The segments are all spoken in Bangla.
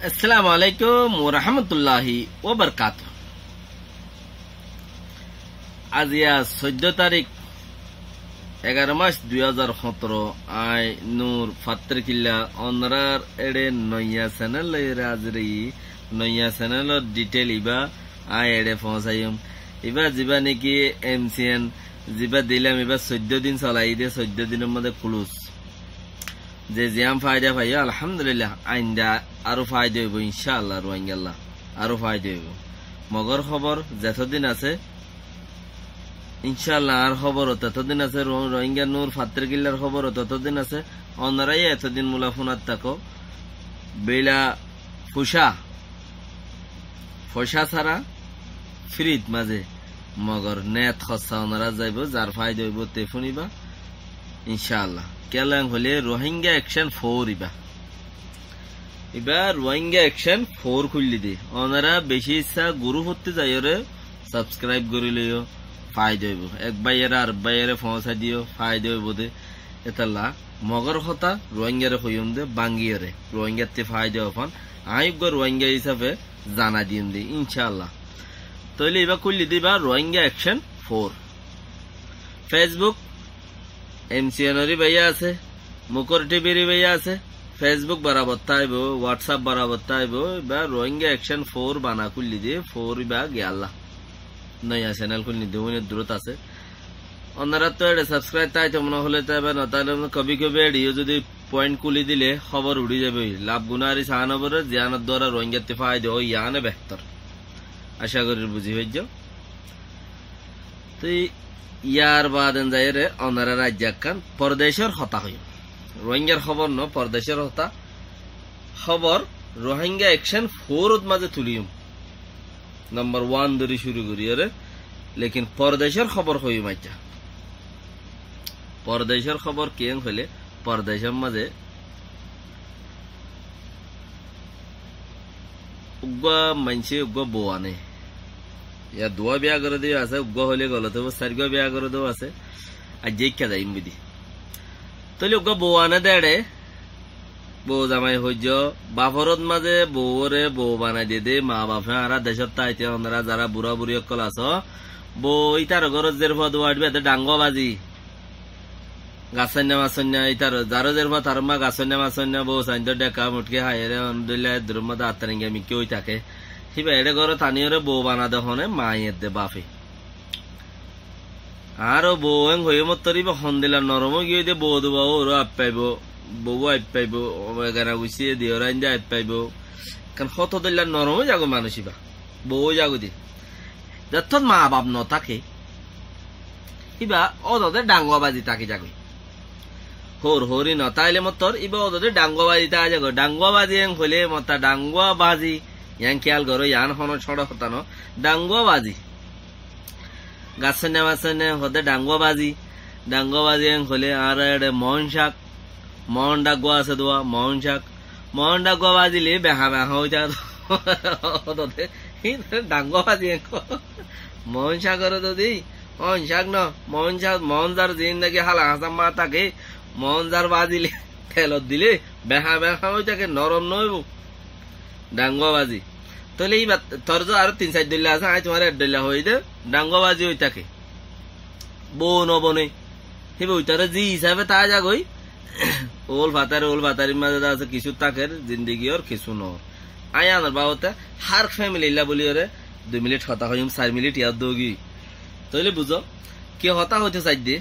আসসালামু আলাইকুম ওয়া রাহমাতুল্লাহি ওয়া বারাকাতুহু। আজ 14 তারিখ 11 মাস 2017 আই নূর ফাত্রকিল্লা অনরার এডে নয়া চ্যানেল রাজরি নয়া চ্যানেলর ডিটেল ইবা আই এডে পৌঁছাইম ইবা জিবা নাকি এমসিএন জিবা দিলাম ইবা 14 দিন চলাই দে 14 দিনের মধ্যে ক্লোজ যে জিয়াম ফায়দা পাইয়া আলহামদুলিল্লাহ আইন্দা আরো ফায়দা হইব ইনশাআল্লাহ রোহিঙ্গাল্লাহ আরো ফায়দা হইব মগর খবর যতদিন আছে ইনশাআল্লাহ আর খবর ততদিন আছে রোহিঙ্গা নূর ফাত্রকিল্লার খবর ততদিন আছে অনরাই এতদিন মুলাফুনাত থাকো বেলা ফসা ছাড়া ফ্রিত মাঝে মগর নেট খসা অনরা যাইব যার ফায়দা হইব তে শুনিবা ইনশাআল্লাহ কেলাং হলে রোহিঙ্গা অ্যাকশন 4 ইবা রোহিঙ্গা অ্যাকশন 4 খুললি দে ওনারা বেশি ইচ্ছা গুরু হতে যাইরে সাবস্ক্রাইব করে লইও ফায়দা হইব এক বাইরে আর বাইরে পৌঁছা দিও ফায়দা হইব দে এতালা মগর কথা রোহিঙ্গারে কইম দে বাঙ্গিয়ারে রোহিঙ্গাতে ফায়দা হফান আইব রোহিঙ্গা হিসাবে জানা দিম দে ইনশাআল্লাহ তাইলে ইবা খুললি দিবা রোহিঙ্গা অ্যাকশন 4 ফেসবুক এমসিএনরি ভাইয়া আছে মুকর টিভির ভাইয়া আছে ফেসবুক বরাবর তাইব হোয়াটসঅ্যাপ বরাবর তাইব বা রোহিঙ্গা অ্যাকশন 4 বানা খুললি দিয়ে 4 বা গেলা নয়া চ্যানেল খুললি দিয়ে দূরত আছে ওনারা তো এটা সাবস্ক্রাইব তাইতে মনে হলে তাইবে না তাহলে কবি এডিও যদি পয়েন্ট খুলি দিলে খবর উড়ি যাবে লাভ গুনারি সাহানবর জিয়ানত দ্বারা রোহিঙ্গাতে ফায়দা ও ইয়ানে বেহতর আশা করি বুঝি হইজ তো ইয়ার বাদেন যাইরে অনারা রাজ্যাকান পরদেশের হতা হই রোহিঙ্গার খবর ন পরদেশের হতা খবর রোহিঙ্গা অ্যাকশন 4 মাঝে তুলিম নাম্বার 1 ধরে শুরু করি রে লেকিন পরদেশের খবর হই মাইটা পরদেশের খবর কেন হলে পরদেশের মাঝে উগ্গা মানছে উগ্গা বোয়ানে ইয়া দোয়া বিয়া করে দিও আছে উগ্গা হলে গলত সারগা বিয়া করে দেও আছে আর জেকা যাইম বুঝি তাহলে উগ্গা বোয়ানে দেড়ে বউ জামাই হইজ বাফরত মাঝে বউরে বউ বানাই দিয়ে দে মা বাপে আর দেশের তাইতে ওনারা যারা বুড়া বুড়ি অকল আস বউ ইতার ঘরের জের ফদ ওয়াটবে ডাঙ্গা বাজি গাছন্যা মাছন্যা ইতার যারো জের ফদ তার মা গাছন্যা মাছন্যা বউ সাইন ডেকা মুটকে হাইরে আলহামদুলিল্লাহ দ্রুমদা আত্মারিঙ্গা মিকে ওই থাকে সিবা এড়ে ঘরে তানিয়রে বউ বানা দহনে মায়ের দে বাপে আরো বউ হয়ে মত হন্দিলা নরম গিয়ে দে বউ দেবো ওরও আপ পাইব বউ আপ পাইব এগারা গুছিয়ে দিয়ে ওরা ইন্দা আপ পাইব কারণ হত দিল্লা নরমও যাগো মানুষিবা বউ যাগো দি যত মা বাপ ন থাকে ইবা ওদের ডাঙ্গুয়াবাজি তাকে যাগো হরি ন তাইলে মতর ইবা ওদের ডাঙ্গুয়াবাজি তা যাগো ডাঙ্গুয়াবাজি হলে মতা ডাঙ্গুয়াবাজি ইয়ান খেয়াল করো ইয়ান হন ছড়া হতানো ডাঙ্গুয়াবাজি গাছনে মাছনে হতে ডাঙ্গুয়াবাজি হলে আর মন শাক মন ডাগুয়া আছে দোয়া মন ডাগুয়া বাজিলে বেহা হয়ে যা ডাঙ্গুয়াবাজি মন শাকর যদি মন শাক ন মন যার জিন্দগি হালা হাসা মা থাকে মন যার বাজিলে তেলত দিলে বেহা হয়ে থাকে নরম নইব ডাঙ্গুয়াবাজি তাহলে এই তোর তো আরো 3-4 দল্লা আছে আই তোমার 1 দল্লা হয়ে দে ডাঙ্গুয়াবাজি হয়ে থাকে বউ নবনে হিবে ওইটারে জি হিসাবে তা যাগই ওল ভাতারির মাঝে আছে কিছু তাকের জিন্দগি ওর কিছু ন আয়ানোর বাবতে হার ফ্যামিলি ইল্লা বলি ওরে 2 মিনিট হতা হইম 4 মিনিট ইয়াদ দোগি তাহলে বুঝো কে হতা হইতে চাই দে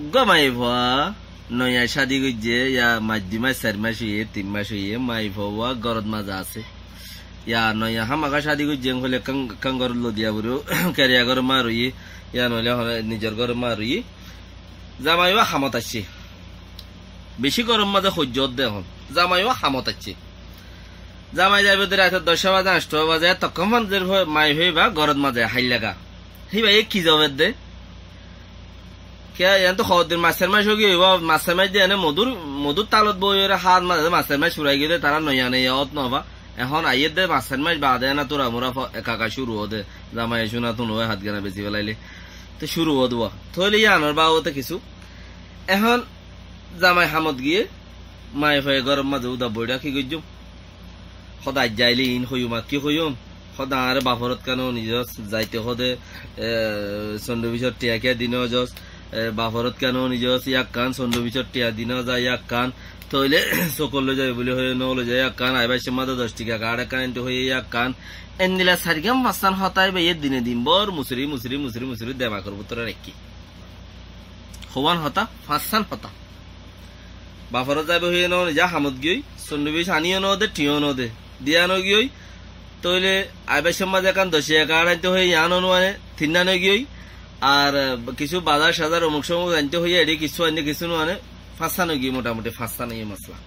উগ্গা মাই ভা নয়া শাদি গইছে ইয়া মাধ্যমা 4 মাস হইয়ে 3 মাস হইয়ে মাই ভবা গরদ মাজা আছে ইয়া নয়া হামাকা শাদি গইছে হলে কাঙ্গর লদিয়া বুড়ো ক্যারিয়া ঘর মারুই ইয়া নইলে নিজের ঘর মারুই জামাইও হামত আছে বেশি গরম মাঝে সহ্য দে এখন জামাইও হামত আছে জামাই যাইব রাত 10 বাজে 8 বাজে তখন মাই হইবা গরদ মাঝে হাই লাগা হিবা এই কি যাবে দে কে ইয়ান তো খদিন মাছের মাছ হগি মাছের মাছ দিয়ে মধুর তালত বইরে হাত মাঝে মাছের মাছ সুরাই গিয়ে তারা নয়া নেই অত নবা এখন আইয়ের দে মাছের মাছ বাদে না তোরা মোরা একা শুরু হদে জামাই শোনা তো নয় হাত গানা বেশি বেলাইলে তো শুরু হদবা থইলে ইয়ানোর বাবতে কিছু এখন জামাই হামত গিয়ে মাই ফাই গরম মাঝে উদা বইটা কি গজ্জুম সদায় যাইলে ইন হইমাত কি হইম সদা আর বাফরত কেন নিজস যাইতে সদে চন্দ্রবিশর টিয়াকিয়া দিন যস বাফরত কেন নিজস ইয়াক কান চন্দ্রবিশর টিয়া দিন যায় ইয়াক কান তইলে সকলে যায় বলে হয়ে নলে যায় ইয়াক কান আইবার সে মাদা 10 টাকা গাড়া কান হয়ে ইয়াক কান এন্দিলা সারিগাম মাসান হতায় বে দিনে দিন বর মুসরি মুসরি মুসরি মুসরি দেমা করব তোরা রেকি হওয়ান হতা ফাসান হতা বাফরত যাবে হয়ে ন যা হামদ গই চন্দ্রবিশ আনিও ন দে টিও ন দে দিয়ানো গই তইলে আইবার সে মাদা কান 10 টাকা গাড়াইতে হয়ে ইয়ানো নয় থিন্নানো গই আর কিছু বাজার সাজার অমুক সময় আনতে হয়ে এডি কিছু আনতে কিছু নয় ফাসানো গিয়ে মোটামুটি ফাসানো গিয়ে মশলা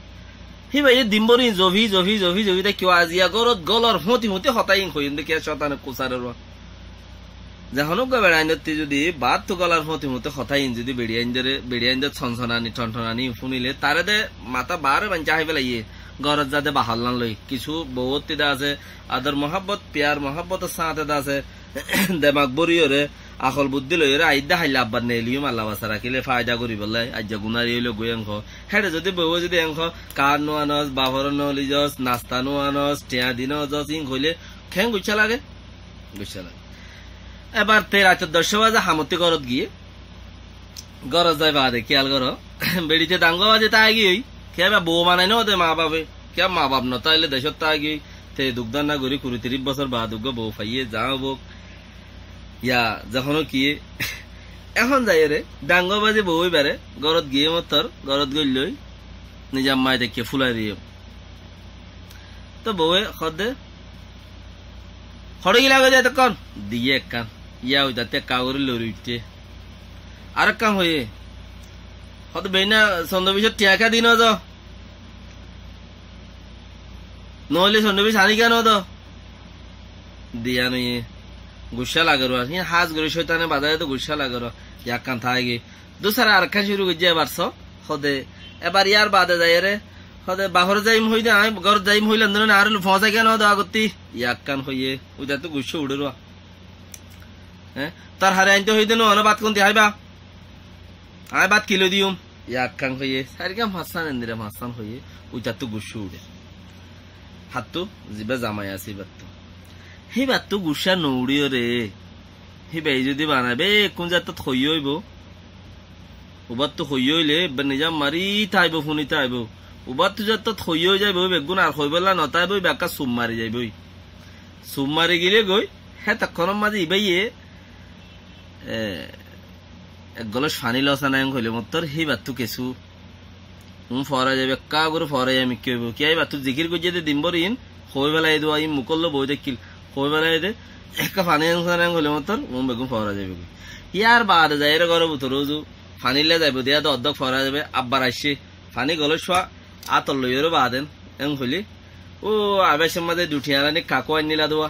হি ভাই দিমবরি জভি জভি জভি জভি কেউ আজিয়া গরত গলর হতি হতি হতাই হইন দেখে শতানে কোসারের যখনও বেড়াইনতে যদি বাদ তো গলার হতি হতে হতাইন যদি বেড়িয়াইন্দে ছনছনানি ঠনঠনানি শুনিলে তারে দে মাথা বারে বাঞ্চা আহি পেলাইয়ে গরত যাতে বাহাল্লান লই কিছু বহুত আছে আদর মহাব্বত প্যার মহাব্বতের সাথে আছে দেমাক বরিয়রে আকল বুদ্ধি লইরে আইদা হাইলে আব্বার নেলিও আল্লাহ বাসা রাখিলে ফায়দা করি বললাই আজ্জা গুনারি হইলো গই অংশ হেডে যদি বউ যদি অংশ কার নো আনস বাবর নলি জস নাস্তা নো আনস টিয়া দিন জস ইং হইলে খেং গুছা লাগে এবার তে রাত 10 বাজে হামতি গরত গিয়ে গরজ যাই বাদে খেয়াল করো বেড়িতে ডাঙ্গ বাজে তাই গিয়ে কেবা বউ বানাই নো দে মা বাবে কে মা বাপ ন তাইলে দেশত তাই গিয়ে তে দুগদান না করি 30 বছর বাদ বউ ফাইয়ে যাও বক ইয়া যখন কি এখন যাই রে ডাঙ্গ বাজে বউই বারে গরত গিয়ে মতর গরত গইলই নিজাম মাই দেখে ফুলাই দিয়ে তো বউয়ে খদে খড়ে গিলা গজে তখন দিয়ে এক কান ইয়া ওই যাতে কাগরে লড়ি উঠছে আর এক কাম হয়ে হত বেনা চন্দ্রবিশর টিয়াকা দিন তো নহলে চন্দ্রবিশ আনি কেন তো দিয়া নই গুসা লাগরো আর হাজ গরি শয়তানে বাজারে তো গুসা লাগরো ইয়াক কান থাকি দুসারা আর কান শুরু করছে এবার হদে এবার ইয়ার বাদে যাই রে হদে বাহর যাইম হইদে আমি ঘর যাইম হইলে না আর ফসা কেন হতো আগতি ইয়াক কান হইয়ে ওইটা তো গুসা উড়ে রা হ্যাঁ তার হারে আনতে হইতে নো বাত কোন দিহাইবা আয় বাত কিলো দিউম ইয়াক কান হইয়ে সারিকাম হাসান এন্দিরে হাসান হইয়ে ওইটা তো গুসা উড়ে হাতু জিবা জামাই আছে বাত্তু হি বাত্তু গুসা নৌড়িও রে হি বাই যদি বানাবে কোন যাত হইয়ে হইব ওবার তো হইয়ে হইলে নিজাম মারি তাইব শুনি তাইব ওবার তো যাত হইয়ে যাইব বেগুন আর হইবলা নতাইব বেকা সুম মারি যাইব সুম মারি গেলে গই হ্যাঁ তখন মাঝে ইবাইয়ে এক গলস ফানি লসা নাই হইলে মতর হি বাত্তু কেসু ফরা যাবে কা করে ফরাই আমি কি হইব কি বাত্তু জিকির করে যদি দিমবরিন হই বেলায় দেওয়া ই মুকল্ল বই দেখিল হই বেলায় দে একটা ফানি হইলে মতর বেগুন ফরা যাবে ইয়ার বাদে যাই রে ঘরে বুতো রোজু ফানিলে যাইব দিয়া তো অর্ধক ফরা যাবে আব্বার আসছে ফানি গলে শোয়া আতর লইয়েরও বাদেন এং হইলি ও আবেশের মাঝে দুটি আনানি কাকু আনিলা দেওয়া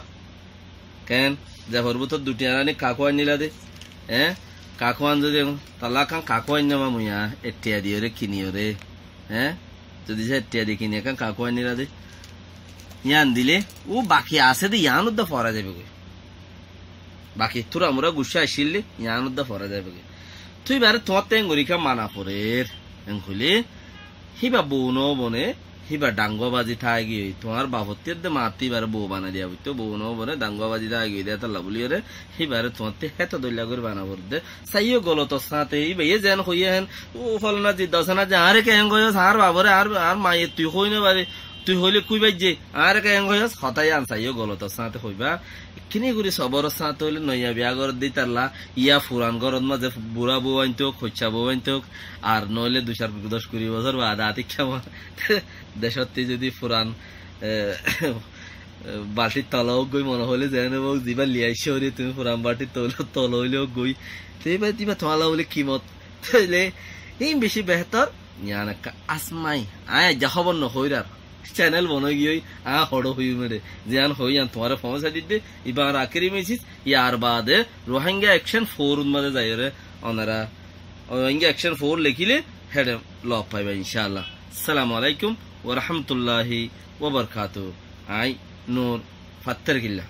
কেন যে হরবুতর দুটি আনানি কাকু আনিলা দে হ্যাঁ কাকু আন যদি তালা কান কাকু আনিবা মুইয়া এটিয়া দিও রে কিনিও রে হ্যাঁ যদি সে এটিয়া দিয়ে কিনিয়া কান কাকু আনিলা দে ইয়ান দিলে ও বাকি আছে দে ইয়ান উদ্দা ফরা যাবে বাকি তোরা আমরা গুসা আসিলে ইয়ান উদ্দা ফরা যাবে তুই বারে তোমার তেন গরিকা মানা পরের হইলে হিবা বউ ন বনে হিবা ডাঙ্গবাজি থাকি তোমার বাপত্তের দে মাতি বারে বউ বানা দিয়া বুঝতো বউ ন বনে ডাঙ্গবাজি থাকি দেয়া তার লাভলিয়ে রে হিবারে তোমার তে হেত দইলা করে বানা পর দে সাইও গলত সাথে ইয়ে যেন হইয়ে হেন ও ফলনা জি দশনা যে আরে কেন গয়স আর বাবরে আর মায়ে তুই হই না বারে তুই হইলে কুই বাজে আর কেন গয়স হতাই আনসাইও গলত সাথে হইবা কিনি করে সবর সাথে হইলে নইয়া বিয়া ঘর দি তারলা ইয়া ফুরান ঘরত মাঝে বুড়া বউ আনতো খচ্চা বউ আনতো আর নইলে 2-10-20 বছর বাদ আতি কেমন দেশতে যদি ফুরান বাটির তলাও গই মনে হলে যেন যিবা লিয়াইছে হলে তুমি ফুরান বাটির তল হইলেও গই সেইবার দিবা তোমালা বলে কিমত তাইলে এই বেশি বেহতর ইয়ান একটা আসমাই আয় যা খবর নহইরার চ্যানেল বনাই গিয়ে হড় হই মেরে জিয়ান হই আন তোমার ফমসা দিতে এবার আখেরি মেসেজ ইয়ার বাদে রোহিঙ্গা অ্যাকশন 4 মধ্যে যাই রে ওনারা রোহিঙ্গা অ্যাকশন 4 লিখিলে হেডে লব পাইবা ইনশাআল্লাহ আসসালামু আলাইকুম ওয়া রাহমাতুল্লাহি ওয়া বারাকাতুহু আই নূর ফাত্তার কিল্লা